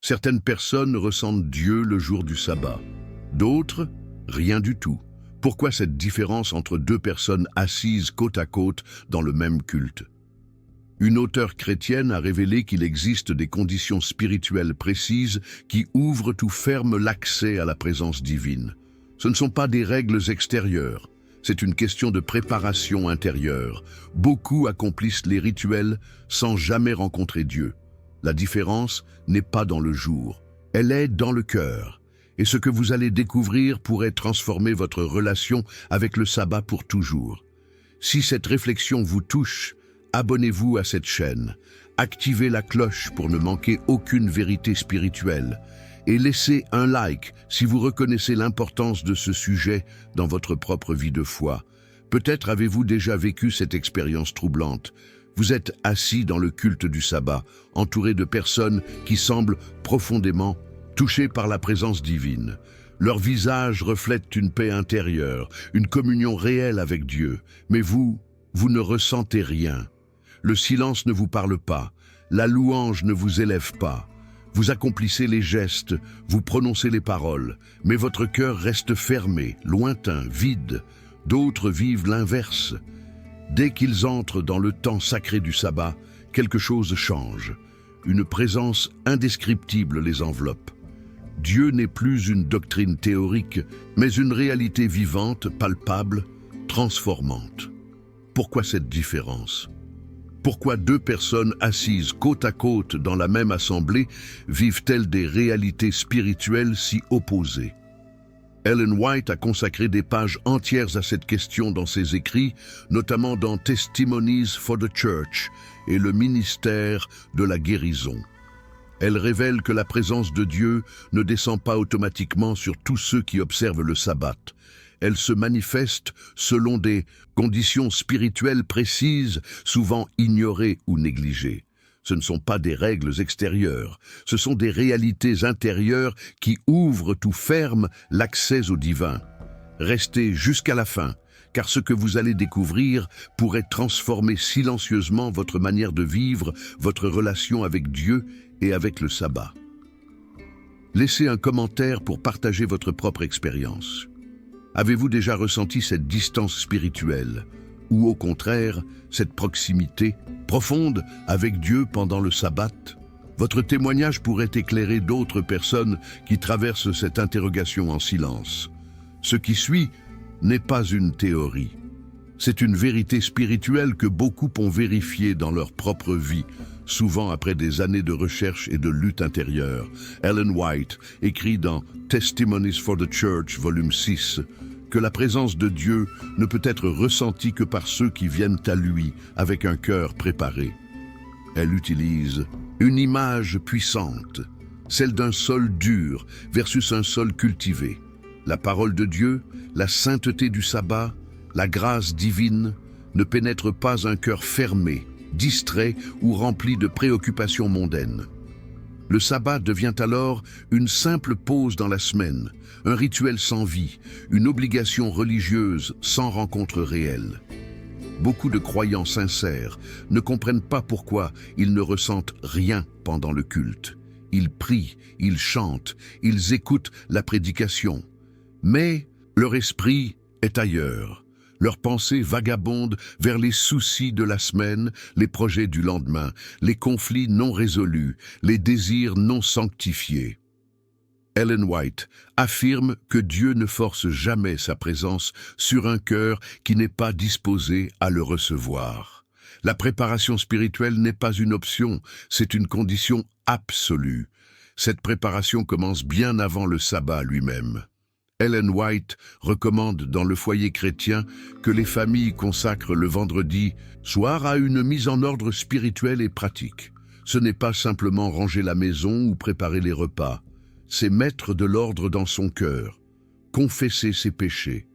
Certaines personnes ressentent Dieu le jour du sabbat, d'autres, rien du tout. Pourquoi cette différence entre deux personnes assises côte à côte dans le même culte? Une auteure chrétienne a révélé qu'il existe des conditions spirituelles précises qui ouvrent ou ferment l'accès à la présence divine. Ce ne sont pas des règles extérieures, c'est une question de préparation intérieure. Beaucoup accomplissent les rituels sans jamais rencontrer Dieu. La différence n'est pas dans le jour, elle est dans le cœur. Et ce que vous allez découvrir pourrait transformer votre relation avec le sabbat pour toujours. Si cette réflexion vous touche, abonnez-vous à cette chaîne, activez la cloche pour ne manquer aucune vérité spirituelle et laissez un like si vous reconnaissez l'importance de ce sujet dans votre propre vie de foi. Peut-être avez-vous déjà vécu cette expérience troublante. Vous êtes assis dans le culte du sabbat, entouré de personnes qui semblent profondément touchées par la présence divine. Leurs visages reflètent une paix intérieure, une communion réelle avec Dieu. Mais vous ne ressentez rien. Le silence ne vous parle pas, la louange ne vous élève pas. Vous accomplissez les gestes, vous prononcez les paroles, mais votre cœur reste fermé, lointain, vide. D'autres vivent l'inverse. Dès qu'ils entrent dans le temps sacré du sabbat, quelque chose change. Une présence indescriptible les enveloppe. Dieu n'est plus une doctrine théorique, mais une réalité vivante, palpable, transformante. Pourquoi cette différence? Pourquoi deux personnes assises côte à côte dans la même assemblée vivent-elles des réalités spirituelles si opposées? Ellen White a consacré des pages entières à cette question dans ses écrits, notamment dans Testimonies for the Church et le ministère de la guérison. Elle révèle que la présence de Dieu ne descend pas automatiquement sur tous ceux qui observent le sabbat. Elle se manifeste selon des conditions spirituelles précises, souvent ignorées ou négligées. Ce ne sont pas des règles extérieures, ce sont des réalités intérieures qui ouvrent ou ferment l'accès au divin. Restez jusqu'à la fin, car ce que vous allez découvrir pourrait transformer silencieusement votre manière de vivre, votre relation avec Dieu et avec le sabbat. Laissez un commentaire pour partager votre propre expérience. Avez-vous déjà ressenti cette distance spirituelle, ou au contraire, cette proximité profonde avec Dieu pendant le sabbat? Votre témoignage pourrait éclairer d'autres personnes qui traversent cette interrogation en silence. Ce qui suit n'est pas une théorie. C'est une vérité spirituelle que beaucoup ont vérifiée dans leur propre vie, souvent après des années de recherche et de lutte intérieure. Ellen White écrit dans Testimonies for the Church, volume 6, que la présence de Dieu ne peut être ressentie que par ceux qui viennent à lui avec un cœur préparé. Elle utilise une image puissante, celle d'un sol dur versus un sol cultivé. La parole de Dieu, la sainteté du sabbat, la grâce divine ne pénètrent pas un cœur fermé, distrait ou rempli de préoccupations mondaines. Le sabbat devient alors une simple pause dans la semaine, un rituel sans vie, une obligation religieuse sans rencontre réelle. Beaucoup de croyants sincères ne comprennent pas pourquoi ils ne ressentent rien pendant le culte. Ils prient, ils chantent, ils écoutent la prédication. Mais leur esprit est ailleurs. Leurs pensées vagabondent vers les soucis de la semaine, les projets du lendemain, les conflits non résolus, les désirs non sanctifiés. Ellen White affirme que Dieu ne force jamais sa présence sur un cœur qui n'est pas disposé à le recevoir. La préparation spirituelle n'est pas une option, c'est une condition absolue. Cette préparation commence bien avant le sabbat lui-même. Ellen White recommande dans le foyer chrétien que les familles consacrent le vendredi soir à une mise en ordre spirituelle et pratique. Ce n'est pas simplement ranger la maison ou préparer les repas, c'est mettre de l'ordre dans son cœur, confesser ses péchés,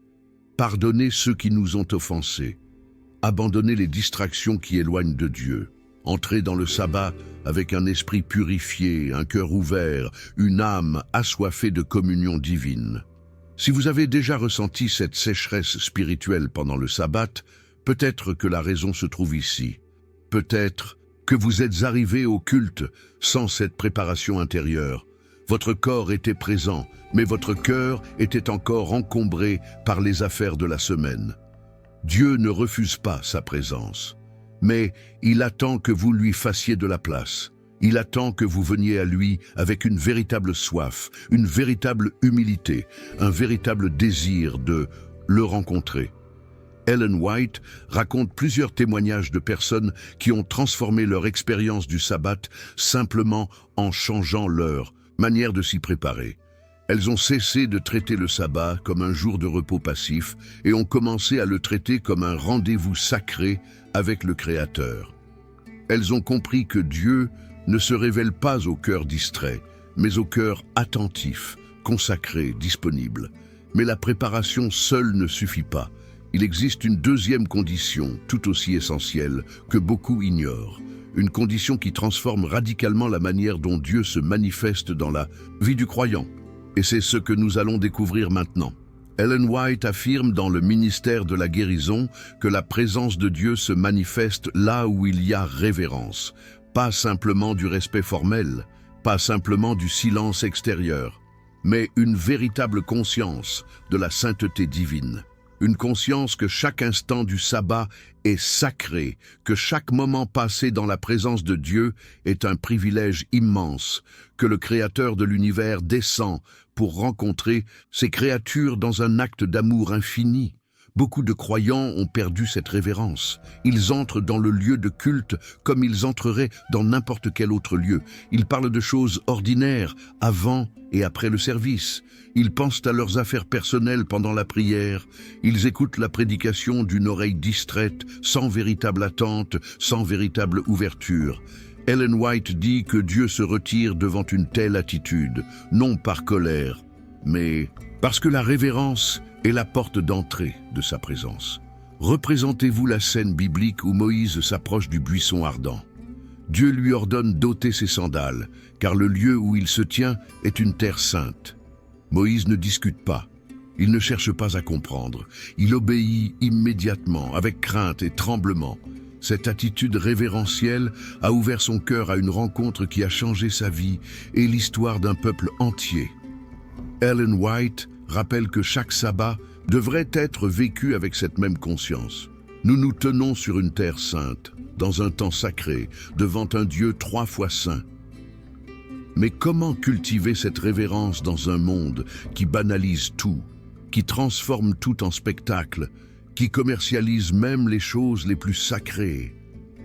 pardonner ceux qui nous ont offensés, abandonner les distractions qui éloignent de Dieu, entrer dans le sabbat avec un esprit purifié, un cœur ouvert, une âme assoiffée de communion divine. Si vous avez déjà ressenti cette sécheresse spirituelle pendant le sabbat, peut-être que la raison se trouve ici. Peut-être que vous êtes arrivé au culte sans cette préparation intérieure. Votre corps était présent, mais votre cœur était encore encombré par les affaires de la semaine. Dieu ne refuse pas sa présence, mais il attend que vous lui fassiez de la place. Il attend que vous veniez à lui avec une véritable soif, une véritable humilité, un véritable désir de le rencontrer. Ellen White raconte plusieurs témoignages de personnes qui ont transformé leur expérience du sabbat simplement en changeant leur manière de s'y préparer. Elles ont cessé de traiter le sabbat comme un jour de repos passif et ont commencé à le traiter comme un rendez-vous sacré avec le Créateur. Elles ont compris que Dieu ne se révèle pas au cœur distrait, mais au cœur attentif, consacré, disponible. Mais la préparation seule ne suffit pas. Il existe une deuxième condition, tout aussi essentielle, que beaucoup ignorent. Une condition qui transforme radicalement la manière dont Dieu se manifeste dans la vie du croyant. Et c'est ce que nous allons découvrir maintenant. Ellen White affirme dans le ministère de la guérison que la présence de Dieu se manifeste là où il y a révérence. Pas simplement du respect formel, pas simplement du silence extérieur, mais une véritable conscience de la sainteté divine. Une conscience que chaque instant du sabbat est sacré, que chaque moment passé dans la présence de Dieu est un privilège immense, que le Créateur de l'univers descend pour rencontrer ses créatures dans un acte d'amour infini. Beaucoup de croyants ont perdu cette révérence. Ils entrent dans le lieu de culte comme ils entreraient dans n'importe quel autre lieu. Ils parlent de choses ordinaires avant et après le service. Ils pensent à leurs affaires personnelles pendant la prière. Ils écoutent la prédication d'une oreille distraite, sans véritable attente, sans véritable ouverture. Ellen White dit que Dieu se retire devant une telle attitude, non par colère, mais parce que la révérence est la porte d'entrée de sa présence. Représentez-vous la scène biblique où Moïse s'approche du buisson ardent. Dieu lui ordonne d'ôter ses sandales, car le lieu où il se tient est une terre sainte. Moïse ne discute pas, il ne cherche pas à comprendre, il obéit immédiatement, avec crainte et tremblement. Cette attitude révérentielle a ouvert son cœur à une rencontre qui a changé sa vie et l'histoire d'un peuple entier. Ellen White rappelle que chaque sabbat devrait être vécu avec cette même conscience. Nous nous tenons sur une terre sainte, dans un temps sacré, devant un Dieu 3 fois saint. Mais comment cultiver cette révérence dans un monde qui banalise tout, qui transforme tout en spectacle, qui commercialise même les choses les plus sacrées?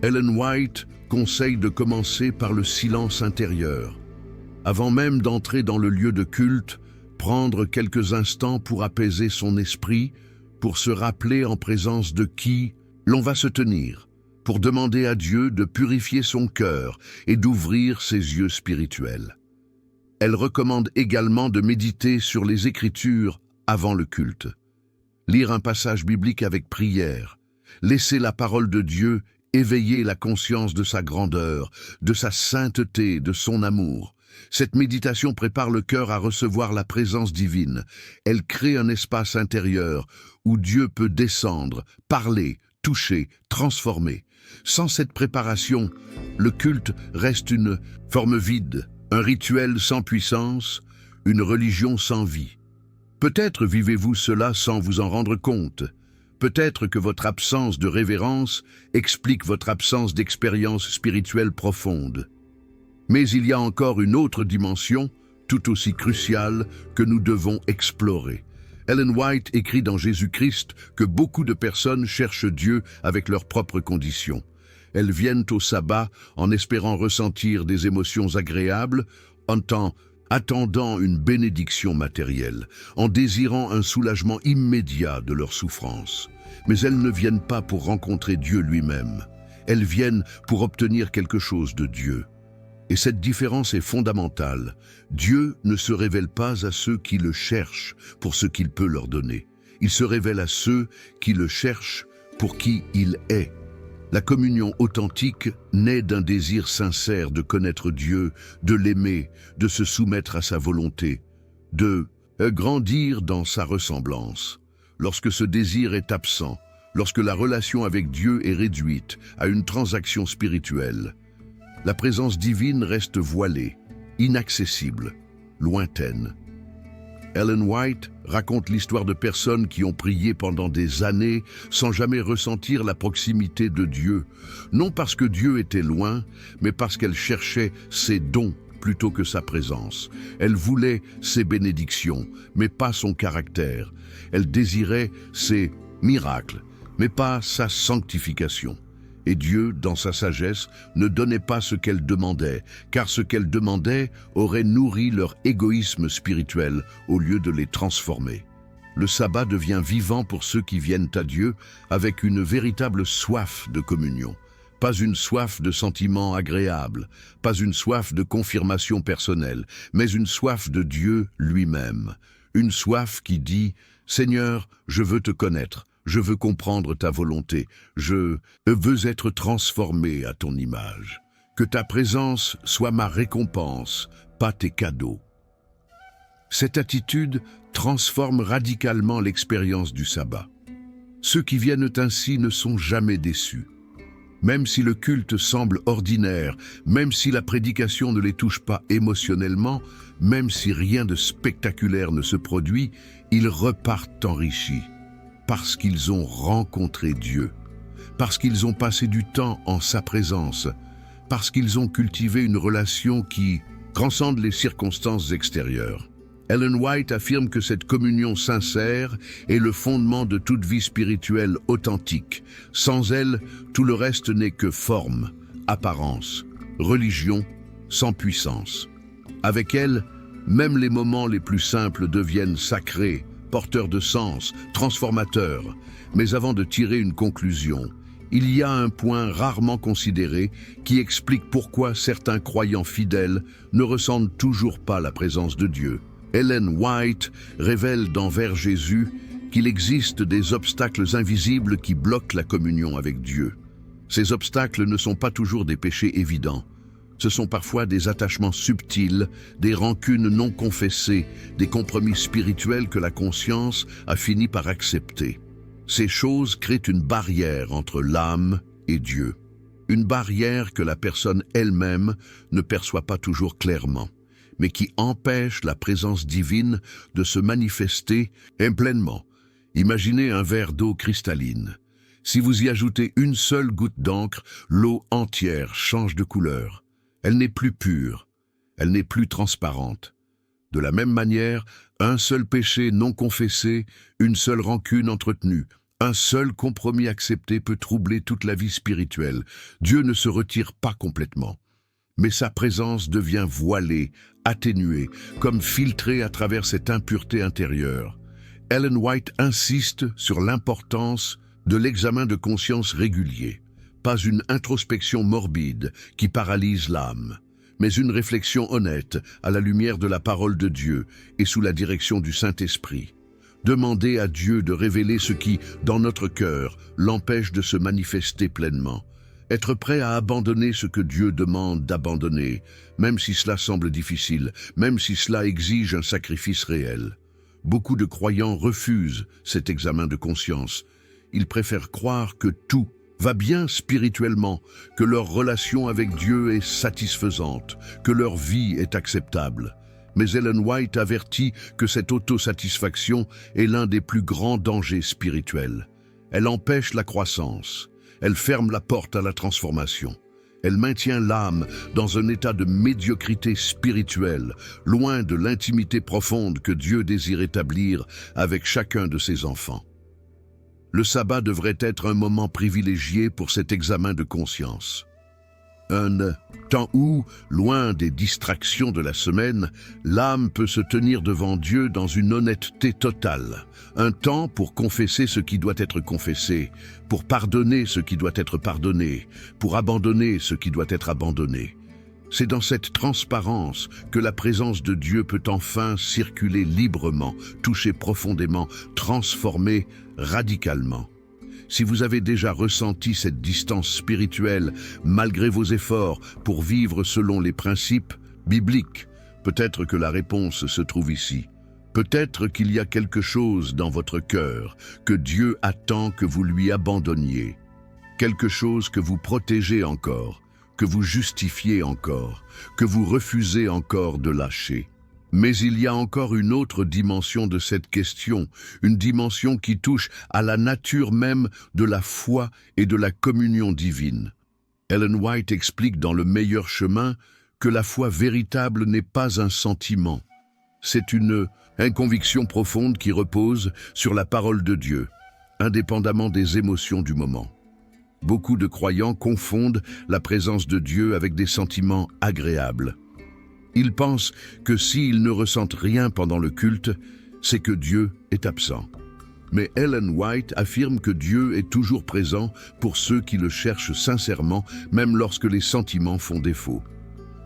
Ellen White conseille de commencer par le silence intérieur. Avant même d'entrer dans le lieu de culte, prendre quelques instants pour apaiser son esprit, pour se rappeler en présence de qui l'on va se tenir, pour demander à Dieu de purifier son cœur et d'ouvrir ses yeux spirituels. Elle recommande également de méditer sur les Écritures avant le culte. Lire un passage biblique avec prière, laisser la parole de Dieu éveiller la conscience de sa grandeur, de sa sainteté, de son amour. Cette méditation prépare le cœur à recevoir la présence divine. Elle crée un espace intérieur où Dieu peut descendre, parler, toucher, transformer. Sans cette préparation, le culte reste une forme vide, un rituel sans puissance, une religion sans vie. Peut-être vivez-vous cela sans vous en rendre compte. Peut-être que votre absence de révérence explique votre absence d'expérience spirituelle profonde. Mais il y a encore une autre dimension, tout aussi cruciale, que nous devons explorer. Ellen White écrit dans Jésus-Christ que beaucoup de personnes cherchent Dieu avec leurs propres conditions. Elles viennent au sabbat en espérant ressentir des émotions agréables, en attendant une bénédiction matérielle, en désirant un soulagement immédiat de leur souffrance. Mais elles ne viennent pas pour rencontrer Dieu lui-même. Elles viennent pour obtenir quelque chose de Dieu. Et cette différence est fondamentale. Dieu ne se révèle pas à ceux qui le cherchent pour ce qu'il peut leur donner. Il se révèle à ceux qui le cherchent pour qui il est. La communion authentique naît d'un désir sincère de connaître Dieu, de l'aimer, de se soumettre à sa volonté, de grandir dans sa ressemblance. Lorsque ce désir est absent, lorsque la relation avec Dieu est réduite à une transaction spirituelle, La présence divine reste voilée, inaccessible, lointaine. Ellen White raconte l'histoire de personnes qui ont prié pendant des années sans jamais ressentir la proximité de Dieu, non parce que Dieu était loin, mais parce qu'elles cherchaient ses dons plutôt que sa présence. Elles voulaient ses bénédictions, mais pas son caractère. Elles désiraient ses miracles, mais pas sa sanctification. Et Dieu, dans sa sagesse, ne donnait pas ce qu'elles demandaient, car ce qu'elles demandaient aurait nourri leur égoïsme spirituel au lieu de les transformer. Le sabbat devient vivant pour ceux qui viennent à Dieu avec une véritable soif de communion. Pas une soif de sentiments agréables, pas une soif de confirmation personnelle, mais une soif de Dieu lui-même. Une soif qui dit « Seigneur, je veux te connaître. Je veux comprendre ta volonté. Je veux être transformé à ton image. Que ta présence soit ma récompense, pas tes cadeaux. » Cette attitude transforme radicalement l'expérience du sabbat. Ceux qui viennent ainsi ne sont jamais déçus. Même si le culte semble ordinaire, même si la prédication ne les touche pas émotionnellement, même si rien de spectaculaire ne se produit, ils repartent enrichis. Parce qu'ils ont rencontré Dieu, parce qu'ils ont passé du temps en sa présence, parce qu'ils ont cultivé une relation qui transcende les circonstances extérieures. Ellen White affirme que cette communion sincère est le fondement de toute vie spirituelle authentique. Sans elle, tout le reste n'est que forme, apparence, religion, sans puissance. Avec elle, même les moments les plus simples deviennent sacrés, porteur de sens, transformateur. Mais avant de tirer une conclusion, il y a un point rarement considéré qui explique pourquoi certains croyants fidèles ne ressentent toujours pas la présence de Dieu. Ellen White révèle d'envers Jésus qu'il existe des obstacles invisibles qui bloquent la communion avec Dieu. Ces obstacles ne sont pas toujours des péchés évidents. Ce sont parfois des attachements subtils, des rancunes non confessées, des compromis spirituels que la conscience a fini par accepter. Ces choses créent une barrière entre l'âme et Dieu. Une barrière que la personne elle-même ne perçoit pas toujours clairement, mais qui empêche la présence divine de se manifester pleinement. Imaginez un verre d'eau cristalline. Si vous y ajoutez une seule goutte d'encre, l'eau entière change de couleur. Elle n'est plus pure, elle n'est plus transparente. De la même manière, un seul péché non confessé, une seule rancune entretenue, un seul compromis accepté peut troubler toute la vie spirituelle. Dieu ne se retire pas complètement, mais sa présence devient voilée, atténuée, comme filtrée à travers cette impureté intérieure. Ellen White insiste sur l'importance de l'examen de conscience régulier. Pas une introspection morbide qui paralyse l'âme, mais une réflexion honnête à la lumière de la parole de Dieu et sous la direction du Saint-Esprit. Demandez à Dieu de révéler ce qui, dans notre cœur, l'empêche de se manifester pleinement. Être prêt à abandonner ce que Dieu demande d'abandonner, même si cela semble difficile, même si cela exige un sacrifice réel. Beaucoup de croyants refusent cet examen de conscience. Ils préfèrent croire que tout va bien spirituellement, que leur relation avec Dieu est satisfaisante, que leur vie est acceptable. Mais Ellen White avertit que cette autosatisfaction est l'un des plus grands dangers spirituels. Elle empêche la croissance, elle ferme la porte à la transformation. Elle maintient l'âme dans un état de médiocrité spirituelle, loin de l'intimité profonde que Dieu désire établir avec chacun de ses enfants. Le sabbat devrait être un moment privilégié pour cet examen de conscience. Un temps où, loin des distractions de la semaine, l'âme peut se tenir devant Dieu dans une honnêteté totale. Un temps pour confesser ce qui doit être confessé, pour pardonner ce qui doit être pardonné, pour abandonner ce qui doit être abandonné. C'est dans cette transparence que la présence de Dieu peut enfin circuler librement, toucher profondément, transformer radicalement. Si vous avez déjà ressenti cette distance spirituelle malgré vos efforts pour vivre selon les principes bibliques, peut-être que la réponse se trouve ici. Peut-être qu'il y a quelque chose dans votre cœur que Dieu attend que vous lui abandonniez. Quelque chose que vous protégez encore, que vous justifiez encore, que vous refusez encore de lâcher. Mais il y a encore une autre dimension de cette question, une dimension qui touche à la nature même de la foi et de la communion divine. Ellen White explique dans Le meilleur chemin que la foi véritable n'est pas un sentiment. C'est une conviction profonde qui repose sur la parole de Dieu, indépendamment des émotions du moment. Beaucoup de croyants confondent la présence de Dieu avec des sentiments agréables. Ils pensent que s'ils ne ressentent rien pendant le culte, c'est que Dieu est absent. Mais Ellen White affirme que Dieu est toujours présent pour ceux qui le cherchent sincèrement, même lorsque les sentiments font défaut.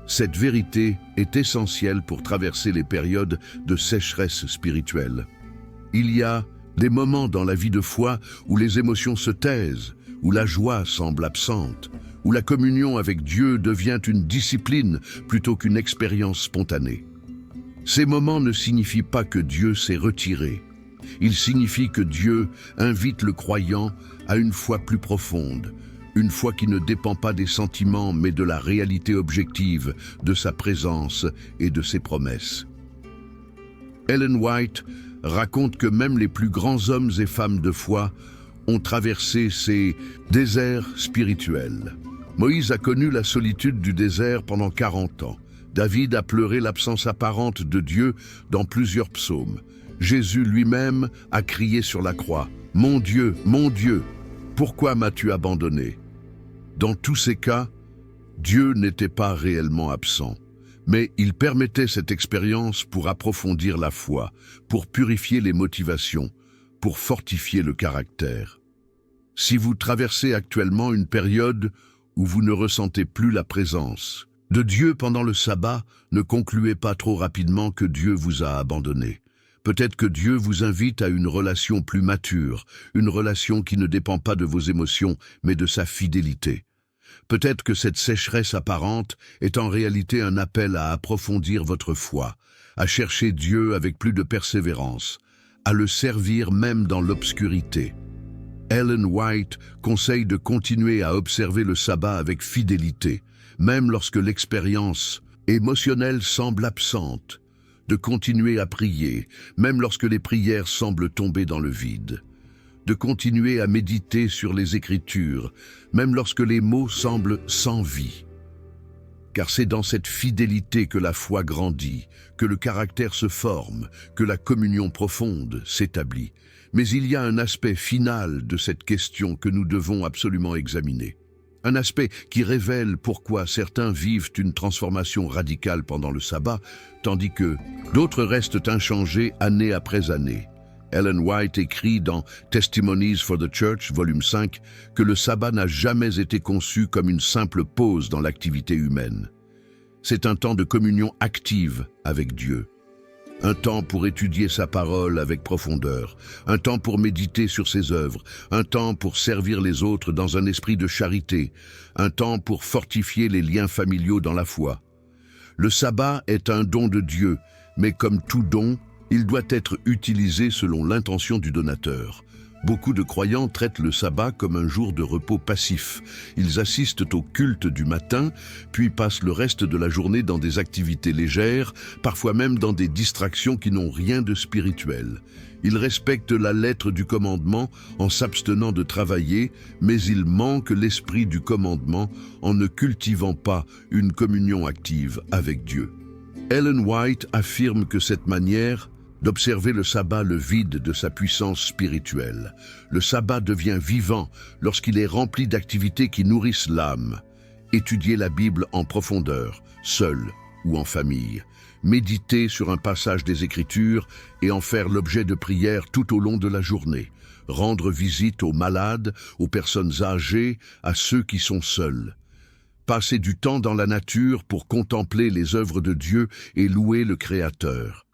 Cette vérité est essentielle pour traverser les périodes de sécheresse spirituelle. Il y a des moments dans la vie de foi où les émotions se taisent, où la joie semble absente, où la communion avec Dieu devient une discipline plutôt qu'une expérience spontanée. Ces moments ne signifient pas que Dieu s'est retiré. Ils signifient que Dieu invite le croyant à une foi plus profonde, une foi qui ne dépend pas des sentiments mais de la réalité objective de sa présence et de ses promesses. Ellen White raconte que même les plus grands hommes et femmes de foi ont traversé ces déserts spirituels. Moïse a connu la solitude du désert pendant 40 ans. David a pleuré l'absence apparente de Dieu dans plusieurs psaumes. Jésus lui-même a crié sur la croix, « Mon Dieu, pourquoi m'as-tu abandonné ?» Dans tous ces cas, Dieu n'était pas réellement absent, mais il permettait cette expérience pour approfondir la foi, pour purifier les motivations, pour fortifier le caractère. Si vous traversez actuellement une période où vous ne ressentez plus la présence de Dieu pendant le sabbat, ne concluez pas trop rapidement que Dieu vous a abandonné. Peut-être que Dieu vous invite à une relation plus mature, une relation qui ne dépend pas de vos émotions, mais de sa fidélité. Peut-être que cette sécheresse apparente est en réalité un appel à approfondir votre foi, à chercher Dieu avec plus de persévérance, à le servir même dans l'obscurité. Ellen White conseille de continuer à observer le sabbat avec fidélité, même lorsque l'expérience émotionnelle semble absente, de continuer à prier, même lorsque les prières semblent tomber dans le vide, de continuer à méditer sur les Écritures, même lorsque les mots semblent sans vie. Car c'est dans cette fidélité que la foi grandit, que le caractère se forme, que la communion profonde s'établit. Mais il y a un aspect final de cette question que nous devons absolument examiner. Un aspect qui révèle pourquoi certains vivent une transformation radicale pendant le sabbat, tandis que d'autres restent inchangés année après année. Ellen White écrit dans Testimonies for the Church, volume 5, que le sabbat n'a jamais été conçu comme une simple pause dans l'activité humaine. C'est un temps de communion active avec Dieu. Un temps pour étudier sa parole avec profondeur, un temps pour méditer sur ses œuvres, un temps pour servir les autres dans un esprit de charité, un temps pour fortifier les liens familiaux dans la foi. Le sabbat est un don de Dieu, mais comme tout don, il doit être utilisé selon l'intention du donateur. Beaucoup de croyants traitent le sabbat comme un jour de repos passif. Ils assistent au culte du matin, puis passent le reste de la journée dans des activités légères, parfois même dans des distractions qui n'ont rien de spirituel. Ils respectent la lettre du commandement en s'abstenant de travailler, mais ils manquent l'esprit du commandement en ne cultivant pas une communion active avec Dieu. Ellen White affirme que cette manière d'observer le sabbat le vide de sa puissance spirituelle. Le sabbat devient vivant lorsqu'il est rempli d'activités qui nourrissent l'âme. Étudier la Bible en profondeur, seul ou en famille. Méditer sur un passage des Écritures et en faire l'objet de prières tout au long de la journée. Rendre visite aux malades, aux personnes âgées, à ceux qui sont seuls. Passer du temps dans la nature pour contempler les œuvres de Dieu et louer le Créateur.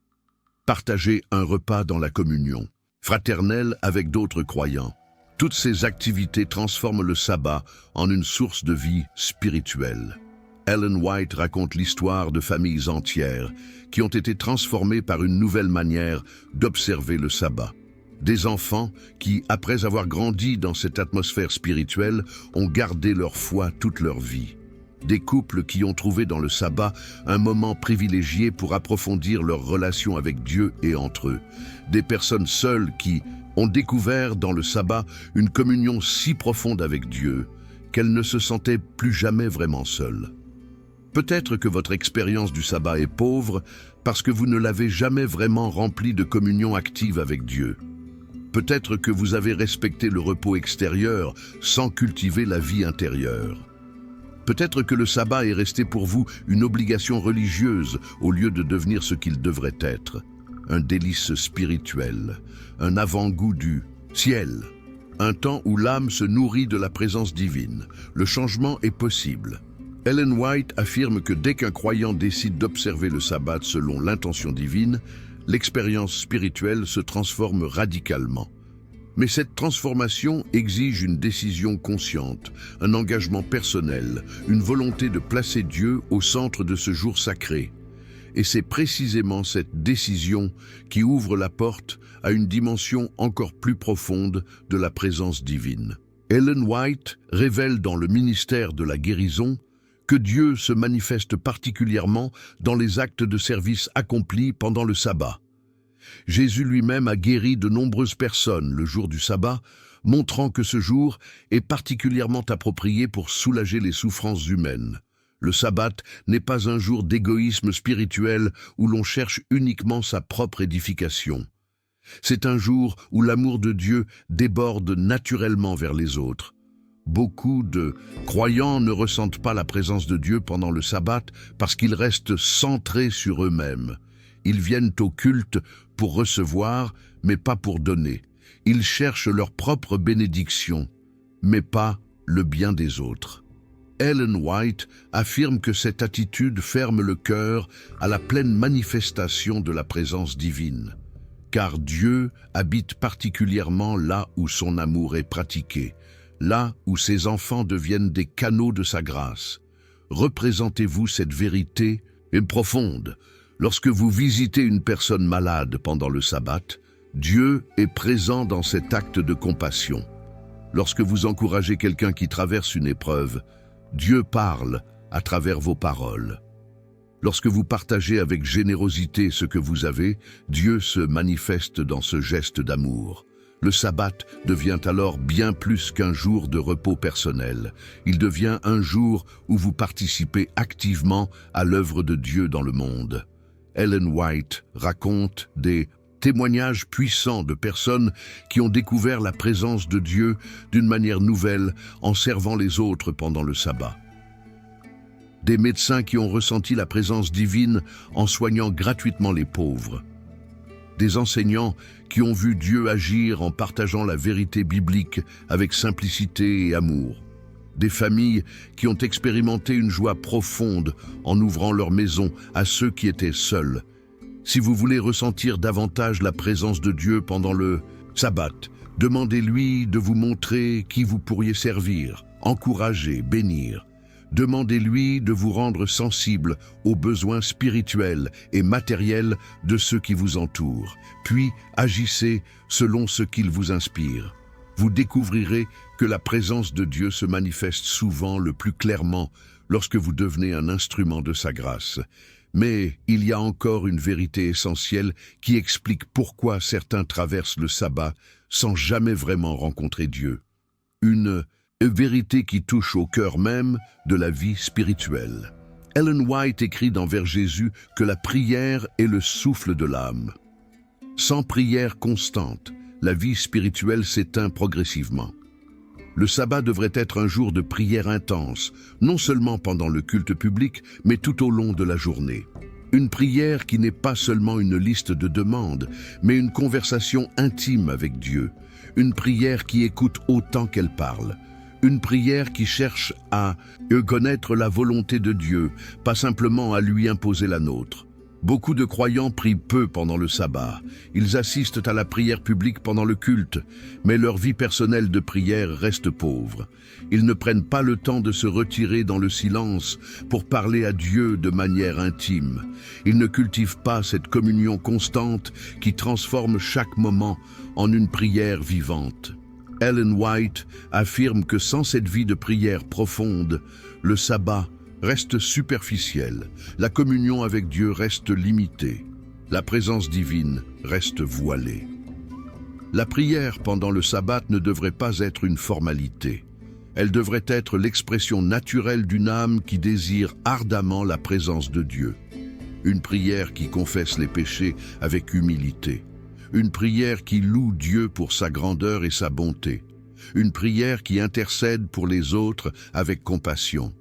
Partager un repas dans la communion, fraternelle avec d'autres croyants. Toutes ces activités transforment le sabbat en une source de vie spirituelle. Ellen White raconte l'histoire de familles entières qui ont été transformées par une nouvelle manière d'observer le sabbat. Des enfants qui, après avoir grandi dans cette atmosphère spirituelle, ont gardé leur foi toute leur vie. Des couples qui ont trouvé dans le sabbat un moment privilégié pour approfondir leur relation avec Dieu et entre eux. Des personnes seules qui ont découvert dans le sabbat une communion si profonde avec Dieu qu'elles ne se sentaient plus jamais vraiment seules. Peut-être que votre expérience du sabbat est pauvre parce que vous ne l'avez jamais vraiment remplie de communion active avec Dieu. Peut-être que vous avez respecté le repos extérieur sans cultiver la vie intérieure. Peut-être que le sabbat est resté pour vous une obligation religieuse au lieu de devenir ce qu'il devrait être. Un délice spirituel, un avant-goût du ciel, un temps où l'âme se nourrit de la présence divine. Le changement est possible. Ellen White affirme que dès qu'un croyant décide d'observer le sabbat selon l'intention divine, l'expérience spirituelle se transforme radicalement. Mais cette transformation exige une décision consciente, un engagement personnel, une volonté de placer Dieu au centre de ce jour sacré. Et c'est précisément cette décision qui ouvre la porte à une dimension encore plus profonde de la présence divine. Ellen White révèle dans le ministère de la guérison que Dieu se manifeste particulièrement dans les actes de service accomplis pendant le sabbat. Jésus lui-même a guéri de nombreuses personnes le jour du sabbat, montrant que ce jour est particulièrement approprié pour soulager les souffrances humaines. Le sabbat n'est pas un jour d'égoïsme spirituel où l'on cherche uniquement sa propre édification. C'est un jour où l'amour de Dieu déborde naturellement vers les autres. Beaucoup de croyants ne ressentent pas la présence de Dieu pendant le sabbat parce qu'ils restent centrés sur eux-mêmes. Ils viennent au culte pour recevoir, mais pas pour donner. Ils cherchent leur propre bénédiction, mais pas le bien des autres. Ellen White affirme que cette attitude ferme le cœur à la pleine manifestation de la présence divine, car Dieu habite particulièrement là où son amour est pratiqué, là où ses enfants deviennent des canaux de sa grâce. Représentez-vous cette vérité profonde. Lorsque vous visitez une personne malade pendant le sabbat, Dieu est présent dans cet acte de compassion. Lorsque vous encouragez quelqu'un qui traverse une épreuve, Dieu parle à travers vos paroles. Lorsque vous partagez avec générosité ce que vous avez, Dieu se manifeste dans ce geste d'amour. Le sabbat devient alors bien plus qu'un jour de repos personnel. Il devient un jour où vous participez activement à l'œuvre de Dieu dans le monde. Ellen White raconte des témoignages puissants de personnes qui ont découvert la présence de Dieu d'une manière nouvelle en servant les autres pendant le sabbat. Des médecins qui ont ressenti la présence divine en soignant gratuitement les pauvres. Des enseignants qui ont vu Dieu agir en partageant la vérité biblique avec simplicité et amour. Des familles qui ont expérimenté une joie profonde en ouvrant leur maison à ceux qui étaient seuls. Si vous voulez ressentir davantage la présence de Dieu pendant le sabbat, demandez-lui de vous montrer qui vous pourriez servir, encourager, bénir. Demandez-lui de vous rendre sensible aux besoins spirituels et matériels de ceux qui vous entourent. Puis agissez selon ce qu'il vous inspire. Vous découvrirez que la présence de Dieu se manifeste souvent le plus clairement lorsque vous devenez un instrument de sa grâce. Mais il y a encore une vérité essentielle qui explique pourquoi certains traversent le sabbat sans jamais vraiment rencontrer Dieu. Une vérité qui touche au cœur même de la vie spirituelle. Ellen White écrit dans Vers Jésus que la prière est le souffle de l'âme. Sans prière constante, la vie spirituelle s'éteint progressivement. Le sabbat devrait être un jour de prière intense, non seulement pendant le culte public, mais tout au long de la journée. Une prière qui n'est pas seulement une liste de demandes, mais une conversation intime avec Dieu. Une prière qui écoute autant qu'elle parle. Une prière qui cherche à connaître la volonté de Dieu, pas simplement à lui imposer la nôtre. Beaucoup de croyants prient peu pendant le sabbat. Ils assistent à la prière publique pendant le culte, mais leur vie personnelle de prière reste pauvre. Ils ne prennent pas le temps de se retirer dans le silence pour parler à Dieu de manière intime. Ils ne cultivent pas cette communion constante qui transforme chaque moment en une prière vivante. Ellen White affirme que sans cette vie de prière profonde, le sabbat reste superficielle, la communion avec Dieu reste limitée, la présence divine reste voilée. La prière pendant le sabbat ne devrait pas être une formalité. Elle devrait être l'expression naturelle d'une âme qui désire ardemment la présence de Dieu. Une prière qui confesse les péchés avec humilité. Une prière qui loue Dieu pour sa grandeur et sa bonté. Une prière qui intercède pour les autres avec compassion.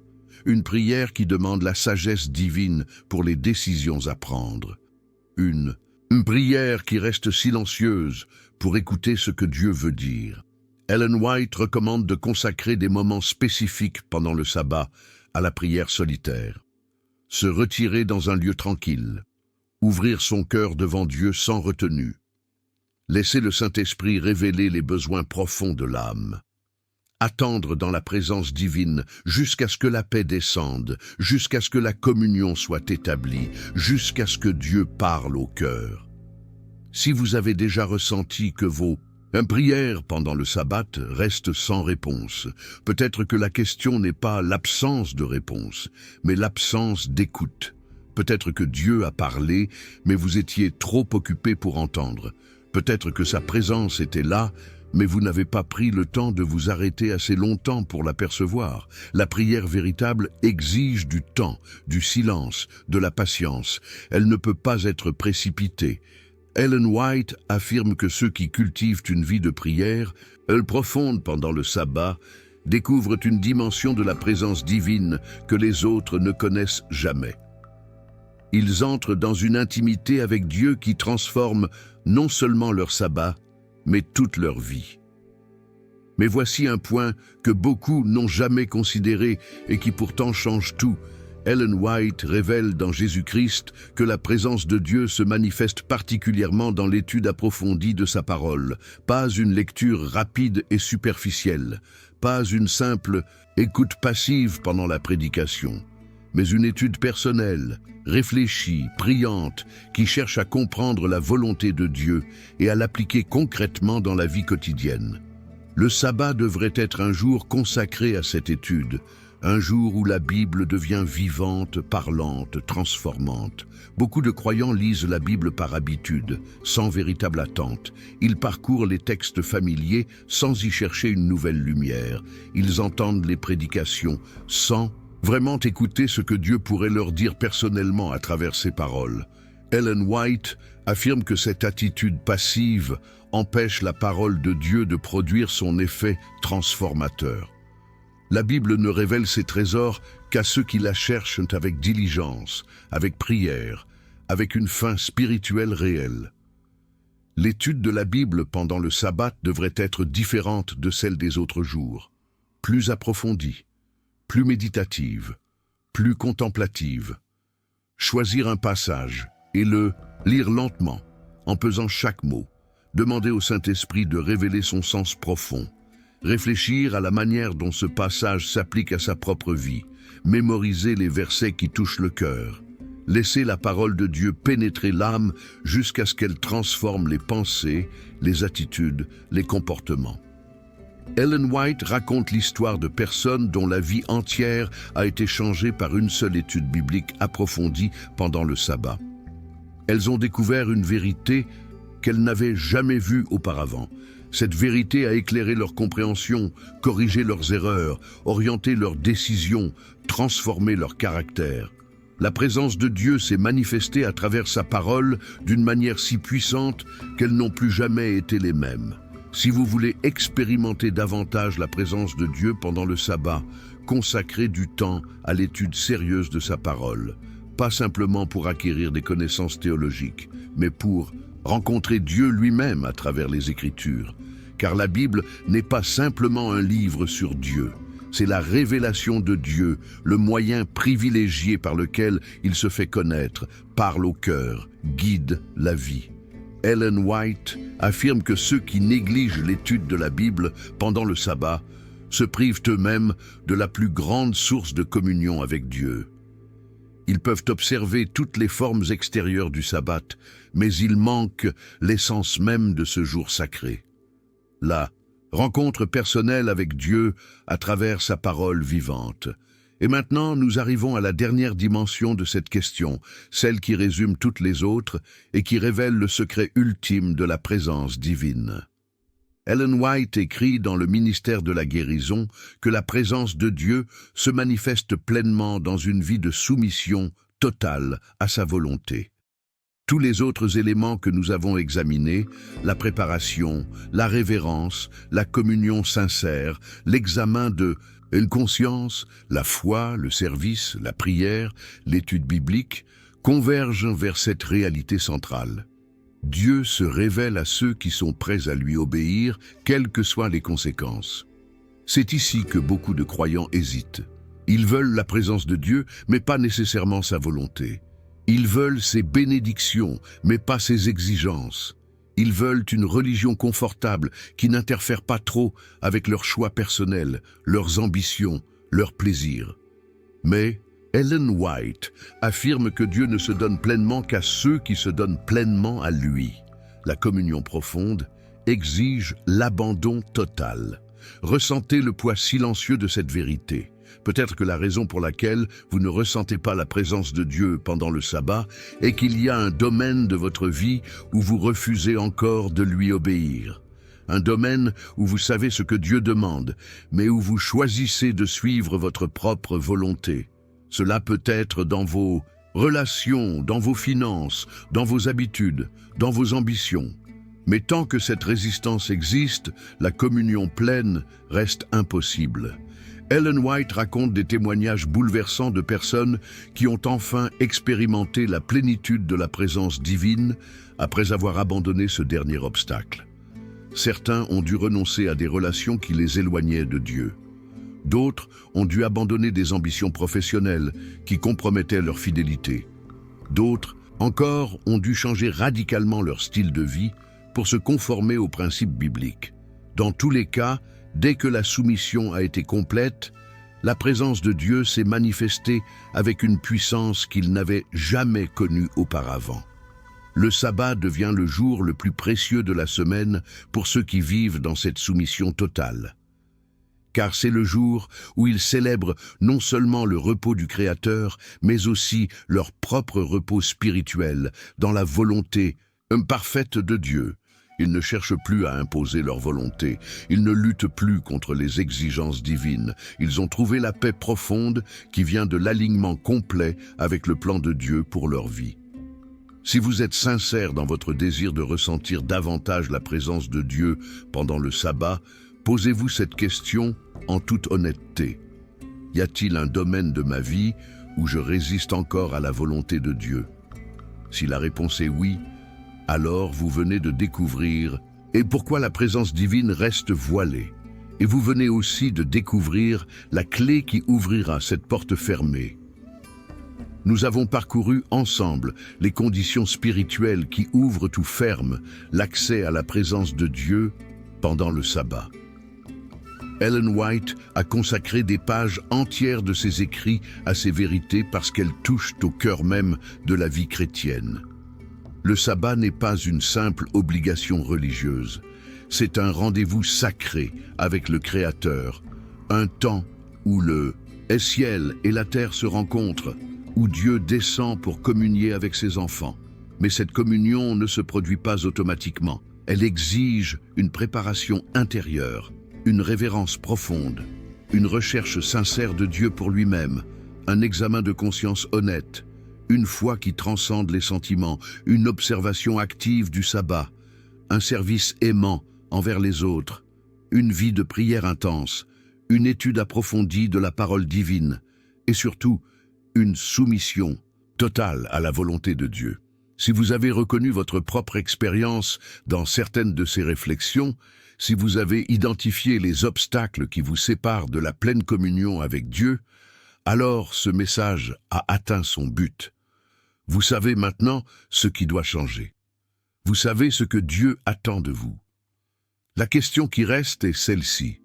Une prière qui demande la sagesse divine pour les décisions à prendre. Une prière qui reste silencieuse pour écouter ce que Dieu veut dire. Ellen White recommande de consacrer des moments spécifiques pendant le sabbat à la prière solitaire. Se retirer dans un lieu tranquille. Ouvrir son cœur devant Dieu sans retenue. Laisser le Saint-Esprit révéler les besoins profonds de l'âme. Attendre dans la présence divine jusqu'à ce que la paix descende, jusqu'à ce que la communion soit établie, jusqu'à ce que Dieu parle au cœur. Si vous avez déjà ressenti que vos prières pendant le sabbat restent sans réponse, peut-être que la question n'est pas l'absence de réponse, mais l'absence d'écoute. Peut-être que Dieu a parlé, mais vous étiez trop occupé pour entendre. Peut-être que sa présence était là, mais vous n'avez pas pris le temps de vous arrêter assez longtemps pour l'apercevoir. La prière véritable exige du temps, du silence, de la patience. Elle ne peut pas être précipitée. Ellen White affirme que ceux qui cultivent une vie de prière, profonde pendant le sabbat, découvrent une dimension de la présence divine que les autres ne connaissent jamais. Ils entrent dans une intimité avec Dieu qui transforme non seulement leur sabbat, mais toute leur vie. Mais voici un point que beaucoup n'ont jamais considéré et qui pourtant change tout. Ellen White révèle dans Jésus-Christ que la présence de Dieu se manifeste particulièrement dans l'étude approfondie de sa parole, pas une lecture rapide et superficielle, pas une simple écoute passive pendant la prédication, mais une étude personnelle, réfléchie, priante, qui cherche à comprendre la volonté de Dieu et à l'appliquer concrètement dans la vie quotidienne. Le sabbat devrait être un jour consacré à cette étude, un jour où la Bible devient vivante, parlante, transformante. Beaucoup de croyants lisent la Bible par habitude, sans véritable attente. Ils parcourent les textes familiers sans y chercher une nouvelle lumière. Ils entendent les prédications sans vraiment écouter ce que Dieu pourrait leur dire personnellement à travers ses paroles. Ellen White affirme que cette attitude passive empêche la parole de Dieu de produire son effet transformateur. La Bible ne révèle ses trésors qu'à ceux qui la cherchent avec diligence, avec prière, avec une faim spirituelle réelle. L'étude de la Bible pendant le sabbat devrait être différente de celle des autres jours, plus approfondie, plus méditative, plus contemplative. Choisir un passage et le lire lentement, en pesant chaque mot. Demander au Saint-Esprit de révéler son sens profond. Réfléchir à la manière dont ce passage s'applique à sa propre vie. Mémoriser les versets qui touchent le cœur. Laisser la parole de Dieu pénétrer l'âme jusqu'à ce qu'elle transforme les pensées, les attitudes, les comportements. Ellen White raconte l'histoire de personnes dont la vie entière a été changée par une seule étude biblique approfondie pendant le sabbat. Elles ont découvert une vérité qu'elles n'avaient jamais vue auparavant. Cette vérité a éclairé leur compréhension, corrigé leurs erreurs, orienté leurs décisions, transformé leur caractère. La présence de Dieu s'est manifestée à travers sa parole d'une manière si puissante qu'elles n'ont plus jamais été les mêmes. Si vous voulez expérimenter davantage la présence de Dieu pendant le sabbat, consacrez du temps à l'étude sérieuse de sa parole. Pas simplement pour acquérir des connaissances théologiques, mais pour rencontrer Dieu lui-même à travers les Écritures. Car la Bible n'est pas simplement un livre sur Dieu. C'est la révélation de Dieu, le moyen privilégié par lequel il se fait connaître, parle au cœur, guide la vie. Ellen White affirme que ceux qui négligent l'étude de la Bible pendant le sabbat se privent eux-mêmes de la plus grande source de communion avec Dieu. Ils peuvent observer toutes les formes extérieures du sabbat, mais ils manquent l'essence même de ce jour sacré. La rencontre personnelle avec Dieu à travers sa parole vivante. Et maintenant, nous arrivons à la dernière dimension de cette question, celle qui résume toutes les autres et qui révèle le secret ultime de la présence divine. Ellen White écrit dans le ministère de la guérison que la présence de Dieu se manifeste pleinement dans une vie de soumission totale à sa volonté. Tous les autres éléments que nous avons examinés, la préparation, la révérence, la communion sincère, l'examen de une conscience, la foi, le service, la prière, l'étude biblique, convergent vers cette réalité centrale. Dieu se révèle à ceux qui sont prêts à lui obéir, quelles que soient les conséquences. C'est ici que beaucoup de croyants hésitent. Ils veulent la présence de Dieu, mais pas nécessairement sa volonté. Ils veulent ses bénédictions, mais pas ses exigences. Ils veulent une religion confortable qui n'interfère pas trop avec leurs choix personnels, leurs ambitions, leurs plaisirs. Mais Ellen White affirme que Dieu ne se donne pleinement qu'à ceux qui se donnent pleinement à lui. La communion profonde exige l'abandon total. Ressentez le poids silencieux de cette vérité. Peut-être que la raison pour laquelle vous ne ressentez pas la présence de Dieu pendant le sabbat est qu'il y a un domaine de votre vie où vous refusez encore de lui obéir. Un domaine où vous savez ce que Dieu demande, mais où vous choisissez de suivre votre propre volonté. Cela peut être dans vos relations, dans vos finances, dans vos habitudes, dans vos ambitions. Mais tant que cette résistance existe, la communion pleine reste impossible. Ellen White raconte des témoignages bouleversants de personnes qui ont enfin expérimenté la plénitude de la présence divine après avoir abandonné ce dernier obstacle. Certains ont dû renoncer à des relations qui les éloignaient de Dieu. D'autres ont dû abandonner des ambitions professionnelles qui compromettaient leur fidélité. D'autres, encore, ont dû changer radicalement leur style de vie pour se conformer aux principes bibliques. Dans tous les cas, dès que la soumission a été complète, la présence de Dieu s'est manifestée avec une puissance qu'il n'avait jamais connue auparavant. Le sabbat devient le jour le plus précieux de la semaine pour ceux qui vivent dans cette soumission totale. Car c'est le jour où ils célèbrent non seulement le repos du Créateur, mais aussi leur propre repos spirituel dans la volonté parfaite de Dieu. Ils ne cherchent plus à imposer leur volonté, ils ne luttent plus contre les exigences divines. Ils ont trouvé la paix profonde qui vient de l'alignement complet avec le plan de Dieu pour leur vie. Si vous êtes sincère dans votre désir de ressentir davantage la présence de Dieu pendant le sabbat, posez-vous cette question en toute honnêteté. Y a-t-il un domaine de ma vie où je résiste encore à la volonté de Dieu? Si la réponse est oui, alors vous venez de découvrir et pourquoi la présence divine reste voilée. Et vous venez aussi de découvrir la clé qui ouvrira cette porte fermée. Nous avons parcouru ensemble les conditions spirituelles qui ouvrent ou ferment l'accès à la présence de Dieu pendant le sabbat. Ellen White a consacré des pages entières de ses écrits à ces vérités parce qu'elles touchent au cœur même de la vie chrétienne. Le sabbat n'est pas une simple obligation religieuse, c'est un rendez-vous sacré avec le Créateur, un temps où le ciel et la terre se rencontrent, où Dieu descend pour communier avec ses enfants. Mais cette communion ne se produit pas automatiquement, elle exige une préparation intérieure, une révérence profonde, une recherche sincère de Dieu pour lui-même, un examen de conscience honnête, une foi qui transcende les sentiments, une observation active du sabbat, un service aimant envers les autres, une vie de prière intense, une étude approfondie de la parole divine et surtout une soumission totale à la volonté de Dieu. Si vous avez reconnu votre propre expérience dans certaines de ces réflexions, si vous avez identifié les obstacles qui vous séparent de la pleine communion avec Dieu, alors ce message a atteint son but. Vous savez maintenant ce qui doit changer. Vous savez ce que Dieu attend de vous. La question qui reste est celle-ci.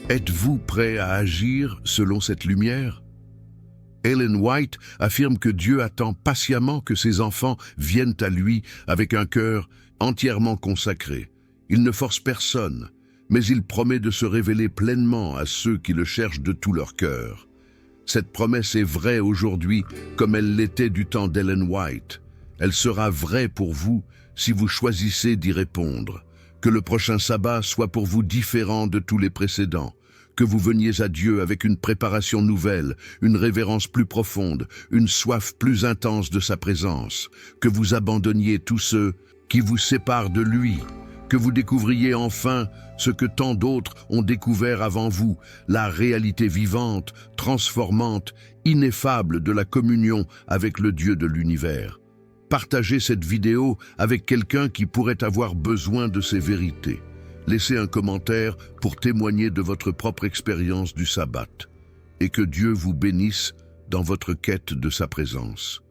Êtes-vous prêt à agir selon cette lumière? Ellen White affirme que Dieu attend patiemment que ses enfants viennent à lui avec un cœur entièrement consacré. Il ne force personne, mais il promet de se révéler pleinement à ceux qui le cherchent de tout leur cœur. Cette promesse est vraie aujourd'hui comme elle l'était du temps d'Ellen White. Elle sera vraie pour vous si vous choisissez d'y répondre. Que le prochain sabbat soit pour vous différent de tous les précédents. Que vous veniez à Dieu avec une préparation nouvelle, une révérence plus profonde, une soif plus intense de sa présence. Que vous abandonniez tous ceux qui vous séparent de lui. Que vous découvriez enfin ce que tant d'autres ont découvert avant vous, la réalité vivante, transformante, ineffable de la communion avec le Dieu de l'univers. Partagez cette vidéo avec quelqu'un qui pourrait avoir besoin de ces vérités. Laissez un commentaire pour témoigner de votre propre expérience du sabbat. Et que Dieu vous bénisse dans votre quête de sa présence.